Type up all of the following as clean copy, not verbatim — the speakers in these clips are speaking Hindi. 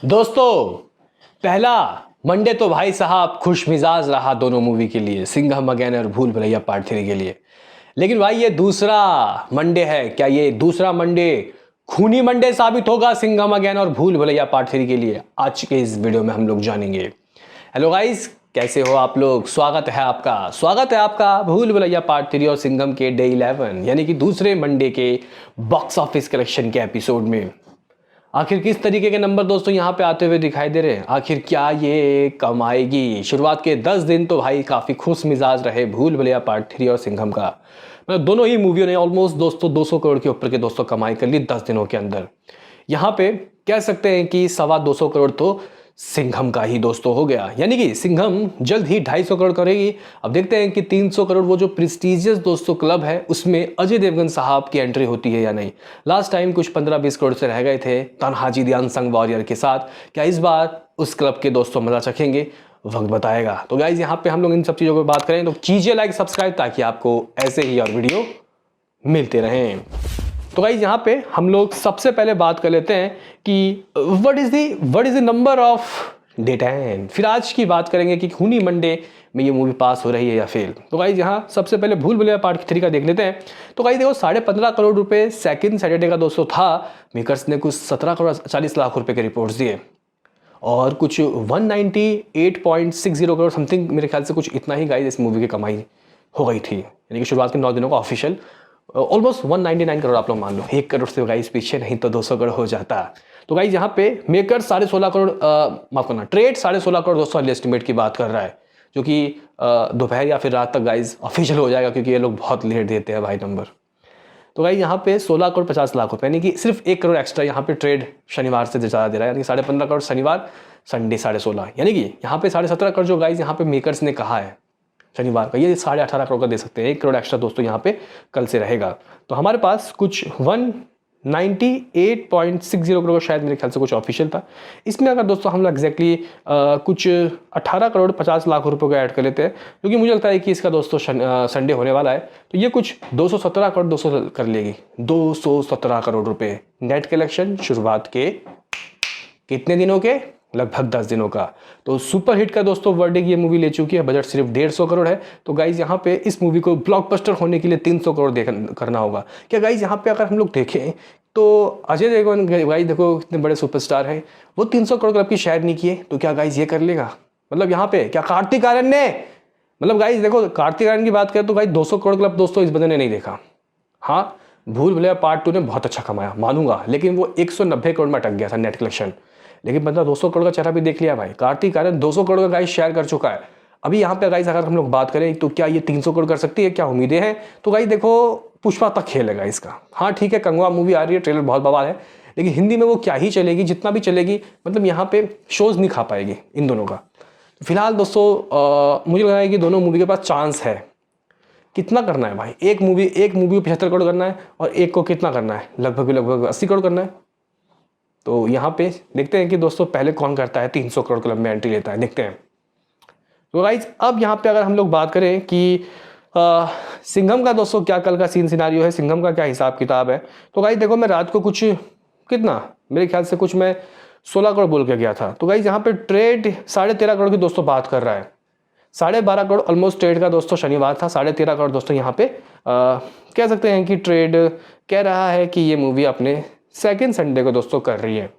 दोस्तों, पहला मंडे तो भाई साहब खुश मिजाज रहा दोनों मूवी के लिए, सिंघम अगेन और भूल भुलैया पार्ट 3 के लिए। लेकिन भाई ये दूसरा मंडे है, क्या ये दूसरा मंडे खूनी मंडे साबित होगा सिंघम अगेन और भूल भुलैया पार्ट 3 के लिए? आज के इस वीडियो में हम लोग जानेंगे। हेलो गाइस, कैसे हो आप लोग? स्वागत है आपका भूल भुलैया पार्ट 3 और सिंघम के डे 11 यानी कि दूसरे मंडे के बॉक्स ऑफिस कलेक्शन के एपिसोड में। आखिर किस तरीके के नंबर दोस्तों यहाँ पे आते हुए दिखाई दे रहे हैं? आखिर क्या ये कमाएगी? शुरुआत के 10 दिन तो भाई काफ़ी खुश मिजाज रहे भूल भुलैया पार्ट 3 और सिंघम का। मतलब दोनों ही मूवियों ने ऑलमोस्ट दोस्तों 200 करोड़ के ऊपर के दोस्तों कमाई कर ली 10 दिनों के अंदर। यहाँ पे कह सकते हैं कि 225 करोड़ तो सिंघम का ही दोस्तों हो गया, यानी कि सिंघम जल्द ही 250 करोड़ करेगी। अब देखते हैं कि 300 करोड़ वो जो प्रेस्टीजियस दोस्तों क्लब है उसमें अजय देवगन साहब की एंट्री होती है या नहीं। लास्ट टाइम कुछ 15-20 करोड़ से रह गए थे तन्हाजी द अनसंग वॉरियर के साथ। क्या इस बार उस क्लब के दोस्तों मजा चखेंगे? वक्त बताएगा। तो गाइज यहाँ पे हम लोग इन सब चीज़ों पर बात करें तो कीजिए लाइक सब्सक्राइब ताकि आपको ऐसे ही और वीडियो मिलते रहें। तो गाइज यहाँ पे हम लोग सबसे पहले बात कर लेते हैं कि what is the number of day 10। फिर आज की बात करेंगे कि खूनी मंडे में ये मूवी पास हो रही है या फेल। तो गाइज यहाँ सबसे पहले भूल भुलैया पार्ट 3 का देख लेते हैं। तो गाइज देखो 15.5 करोड़ रुपए सेकंड सैटरडे का दोस्तों था। मेकर्स ने कुछ 17 करोड़ 40 लाख रुपए के रिपोर्ट्स दिए और कुछ 198.60 करोड़ समथिंग, मेरे ख्याल से कुछ इतना ही गाइज इस मूवी की कमाई हो गई थी। यानी कि शुरुआत के 9 दिनों का ऑफिशियल ऑलमोस्ट 199 करोड़ आप लोग मान लो। 1 करोड़ से गाइस पीछे, नहीं तो 200 करोड़ हो जाता। तो गाइस यहाँ पे मेकर 16.5 करोड़ माफ करना, ट्रेड 16.5 करोड़ दोस्तों एस्टिमेट की बात कर रहा है, जो कि दोपहर या फिर रात तक गाइस ऑफिशियल हो जाएगा, क्योंकि ये लोग बहुत लेट देते हैं भाई नंबर। तो गाइस यहाँ पे 16 करोड़ 50 लाख रुपए, यानी कि सिर्फ 1 करोड़ एक्स्ट्रा यहाँ पे ट्रेड शनिवार से ज़्यादा दे रहा है, यानी 15.5 करोड़ शनिवार, संडे 16.5, यानी कि यहाँ पे 17.5 करोड़ जो गाइस यहाँ पे मेकर्स ने कहा है शनिवार का, ये 18.5 करोड़ का दे सकते हैं। 1 करोड़ एक्स्ट्रा दोस्तों यहाँ पे कल से रहेगा। तो हमारे पास कुछ 198.60 करोड़ शायद मेरे ख्याल से कुछ ऑफिशियल था। इसमें अगर दोस्तों हम लोग एग्जैक्टली कुछ 18 करोड़ 50 लाख रुपए को ऐड कर लेते हैं, क्योंकि मुझे लगता है कि इसका दोस्तों संडे होने वाला है, तो ये कुछ 217 करोड़ दोस्तों कर लेगी। 217 करोड़ रुपए नेट कलेक्शन शुरुआत के कितने दिनों के? लगभग 10 दिनों का। तो सुपर हिट का दोस्तों वर्डिक ये मूवी ले चुकी है। बजट सिर्फ 150 करोड़ है। तो गाइज यहाँ पे इस मूवी को ब्लॉकबस्टर होने के लिए 300 करोड़ करना होगा। क्या गाइज यहाँ पे अगर हम लोग देखें तो अजय देवगन गाइज देखो कितने बड़े सुपरस्टार हैं, वो 300 करोड़ क्लब की शेयर नहीं किए, तो क्या गाइज ये कर लेगा? मतलब यहाँ पे क्या कार्तिक आर्यन ने, मतलब गाइज देखो कार्तिक आर्यन की बात करें तो गाइज 200 करोड़ क्लब दोस्तों इस बंदे ने नहीं देखा। हाँ, भूल भुलैया पार्ट 2 ने बहुत अच्छा कमाया मानूंगा, लेकिन वो 190 करोड़ में अटक गया था नेट कलेक्शन। लेकिन बंदा 200 करोड़ का चेहरा भी देख लिया भाई। कार्तिक आर्यन 200 करोड़ का गाइस शेयर कर चुका है। अभी यहाँ पे गाइस अगर हम लोग बात करें तो क्या ये 300 करोड़ कर सकती है? क्या उम्मीदें हैं? तो गाइस देखो पुष्पा तक खेलेगा इसका। हाँ ठीक है, कंगवा मूवी आ रही है, ट्रेलर बहुत बवाल है, लेकिन हिंदी में वो क्या ही चलेगी, जितना भी चलेगी मतलब यहाँ पे शोज नहीं खा पाएगी इन दोनों का। तो फिलहाल दोस्तों मुझे लग रहा है कि दोनों मूवी के पास चांस है। कितना करना है भाई? एक मूवी को 75 करोड़ करना है और एक को कितना करना है? लगभग 80 करोड़ करना है। तो यहाँ पे देखते हैं कि दोस्तों पहले कौन करता है 300 करोड़ क्लब में एंट्री लेता है, देखते हैं। तो गाइज अब यहाँ पे अगर हम लोग बात करें कि सिंघम का दोस्तों क्या कल का सीन सिनारियो है, सिंघम का क्या हिसाब किताब है। तो गाइज देखो मैं रात को कुछ कितना, मेरे ख्याल से कुछ मैं 16 करोड़ बोल के गया था। तो गाइज यहाँ पे ट्रेड 13.5 करोड़ की दोस्तों बात कर रहा है। 12.5 करोड़ ऑलमोस्ट ट्रेड का दोस्तों शनिवार था। 13.5 करोड़ दोस्तों यहाँ पे कह सकते हैं कि ट्रेड कह रहा है कि ये मूवी अपने सेकेंड संडे को दोस्तों कर रही है।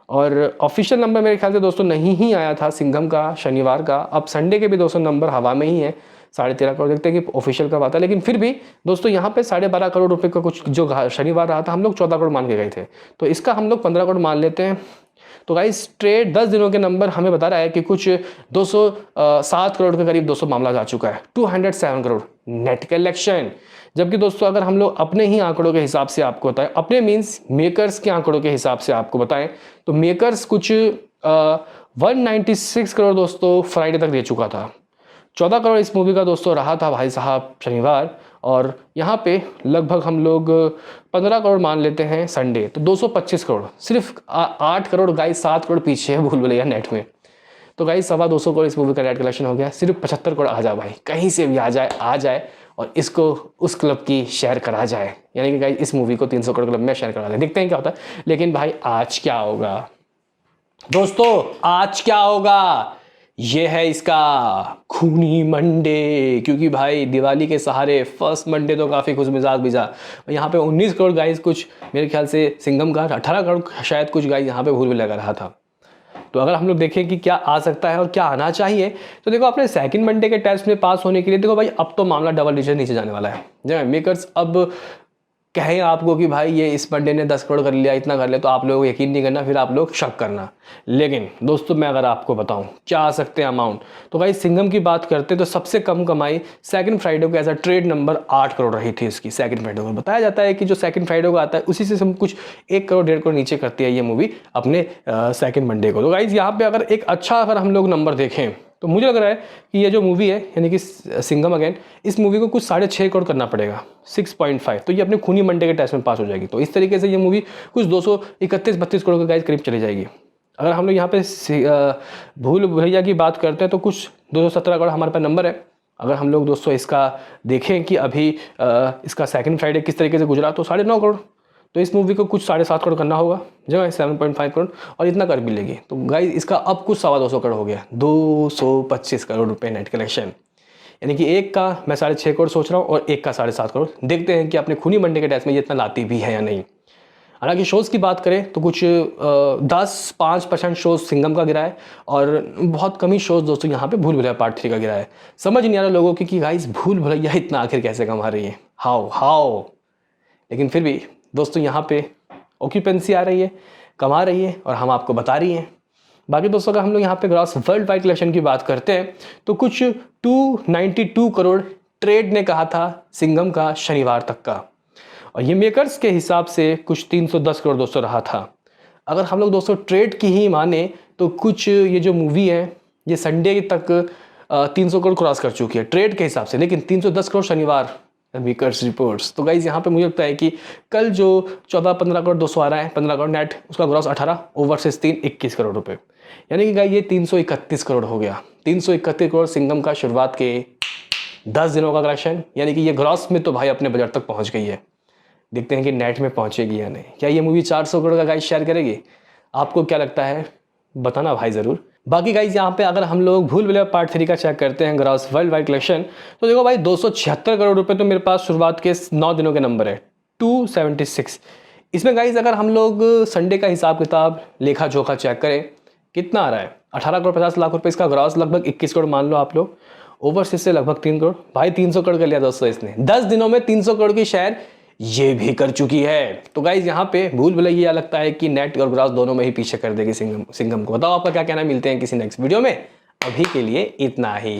और ऑफिशियल नंबर मेरे ख्याल से दोस्तों नहीं ही आया था सिंघम का शनिवार का। अब संडे के भी दोस्तों नंबर हवा में ही है। 13.5 करोड़, देखते हैं कि ऑफिशियल कब आता है। लेकिन फिर भी दोस्तों यहाँ पे 12.5 करोड़ रुपए का कुछ जो शनिवार रहा था, हम लोग 14 करोड़ मान के गए थे, तो इसका हम लोग 15 करोड़ मान लेते हैं। तो गाइस ट्रेड 10 दिनों के नंबर हमें बता रहा है कि कुछ 207 करोड़ के करीब दोस्तों मामला जा चुका है। 207 करोड़ नेट कलेक्शन। जबकि दोस्तों अगर हम लोग अपने ही आंकड़ों के हिसाब से आपको बताएं, अपने मीन्स मेकर्स के आंकड़ों के हिसाब से आपको बताएं, तो मेकर्स कुछ 196 करोड़ दोस्तों फ्राइडे तक दे चुका था। 14 करोड़ इस मूवी का दोस्तों रहा था भाई साहब शनिवार, और यहाँ पे लगभग हम लोग 15 करोड़ मान लेते हैं संडे, तो 225 करोड़। सिर्फ 8 करोड़ गाइस 7 करोड़ पीछे है भूल भुलैया नेट में। तो गाइस 225 करोड़ इस मूवी का नेट कलेक्शन हो गया। सिर्फ 75 करोड़ आ जाए भाई, कहीं से भी आ जाए और इसको उस क्लब की शेयर करा जाए, यानी कि गाइस इस मूवी को 300 करोड़ क्लब में शेयर करा जाए। देखते हैं क्या होता है। लेकिन भाई आज क्या होगा? दोस्तों आज क्या होगा, ये है इसका खूनी मंडे, क्योंकि भाई दिवाली के सहारे फर्स्ट मंडे तो काफ़ी खुश मिजाज मिजा। यहाँ पे 19 करोड़ गाइस कुछ मेरे ख्याल से सिंघम का 18 करोड़ शायद कुछ गाइस यहाँ पे भूल भी लगा रहा था। तो अगर हम लोग देखें कि क्या आ सकता है और क्या आना चाहिए, तो देखो अपने सेकंड मंडे के टेस्ट में पास होने के लिए देखो भाई अब तो मामला डबल डिजिट नीचे जाने वाला है। जब मेकर्स अब कहें आपको कि भाई ये इस मंडे ने 10 करोड़ कर लिया, इतना कर लिया, तो आप लोग यकीन नहीं करना, फिर आप लोग शक करना। लेकिन दोस्तों मैं अगर आपको बताऊं क्या आ सकते हैं अमाउंट, तो भाई सिंघम की बात करते तो सबसे कम कमाई सेकंड फ्राइडे को as a trade number 8 crore रही थी इसकी। सेकंड फ्राइडे को बताया जाता है कि जो सेकंड फ्राइडे को आता है उसी से सब कुछ 1 करोड़ 1.5 करोड़ नीचे करती है ये मूवी अपने सेकंड मंडे को। तो गाइज यहाँ पे अगर एक अच्छा अगर हम लोग नंबर देखें तो मुझे लग रहा है कि ये जो मूवी है यानी कि सिंघम अगेन, इस मूवी को कुछ 6.5 करोड़ करना पड़ेगा, 6.5, तो ये अपने खूनी मंडे के टेस्ट में पास हो जाएगी। तो इस तरीके से ये मूवी कुछ 231-32 करोड़ के गाइस करीब चली जाएगी। अगर हम लोग यहाँ पे भूल भुलैया की बात करते हैं तो कुछ 217 करोड़ हमारे पास नंबर है। अगर हम लोग दोस्तों इसका देखें कि अभी इसका सेकंड फ्राइडे किस तरीके से गुजरा, तो 9.5 करोड़, तो इस मूवी को कुछ 7.5 करोड़ करना होगा, जो है 7.5 करोड़, और इतना कर भी लेगी। तो गाइस इसका अब कुछ 225 करोड़ हो गया, 225 करोड़ रुपए नेट कलेक्शन। यानी कि एक का मैं 6.5 करोड़ सोच रहा हूँ और एक का 7.5 करोड़। देखते हैं कि अपने खूनी मंडे के टेस्ट में ये इतना लाती भी है या नहीं। हालांकि शोज़ की बात करें तो कुछ 10-5% शोज़ सिंघम का गिरा है और बहुत कम ही शोज़ दोस्तों यहाँ पे भूल भुलैया पार्ट 3 का गिरा है। समझ नहीं आ रहा लोगों की कि गाइस भूल भुलैया इतना आखिर कैसे कमा रही है, हाउ। लेकिन फिर भी दोस्तों यहाँ पे ऑक्यूपेंसी आ रही है, कमा रही है और हम आपको बता रही हैं। बाकी दोस्तों अगर हम लोग यहाँ पे ग्रॉस वर्ल्ड वाइड कलेक्शन की बात करते हैं तो कुछ 292 करोड़ ट्रेड ने कहा था सिंघम का शनिवार तक का, और ये मेकर्स के हिसाब से कुछ 310 करोड़ दोस्तों रहा था। अगर हम लोग दोस्तों ट्रेड की ही माने तो कुछ ये जो मूवी है ये संडे तक 300 करोड़ क्रॉस कर चुकी है ट्रेड के हिसाब से, लेकिन 310 करोड़ शनिवार मेकर्स रिपोर्ट्स। तो गाइज यहाँ पे मुझे लगता है कि कल जो 14-15 करोड़ दोस्तों आ रहा है, 15 करोड़ नेट, उसका ग्रॉस 18, ओवरसीज 3, 21 करोड़ रुपए, यानी कि गाइज ये 331 करोड़ हो गया। 331 करोड़ सिंघम का शुरुआत के 10 दिनों का कलेक्शन, यानी कि ये ग्रॉस में तो भाई अपने बजट तक पहुंच गई है। देखते हैं कि नेट में पहुंचेगी या नहीं। क्या ये मूवी 400 करोड़ का गाइज शेयर करेगी? आपको क्या लगता है बताना भाई ज़रूर। बाकी गाइज यहाँ पे अगर हम लोग भूल भुलैया पार्ट 3 का चेक करते हैं ग्रॉस वर्ल्ड वाइड कलेक्शन, तो देखो भाई 276 करोड़ रुपए तो मेरे पास शुरुआत के 9 दिनों के नंबर है, 276। इसमें गाइज अगर हम लोग संडे का हिसाब किताब लेखा जोखा चेक करें कितना आ रहा है, 18 करोड़ 50 लाख रुपए इसका ग्रॉस, लगभग 21 करोड़ मान लो आप लोग, ओवरसीज से लगभग 3 करोड़। भाई 300 करोड़ कर लिया दोस्तों इसने 10 दिनों में, 300 करोड़ की शेयर ये भी कर चुकी है। तो गाइज यहाँ पे भूल भुलैया लगता है कि नेट और ग्रॉस दोनों में ही पीछे कर देगी सिंघम को। बताओ आपका क्या कहना, मिलते हैं किसी नेक्स्ट वीडियो में, अभी के लिए इतना ही।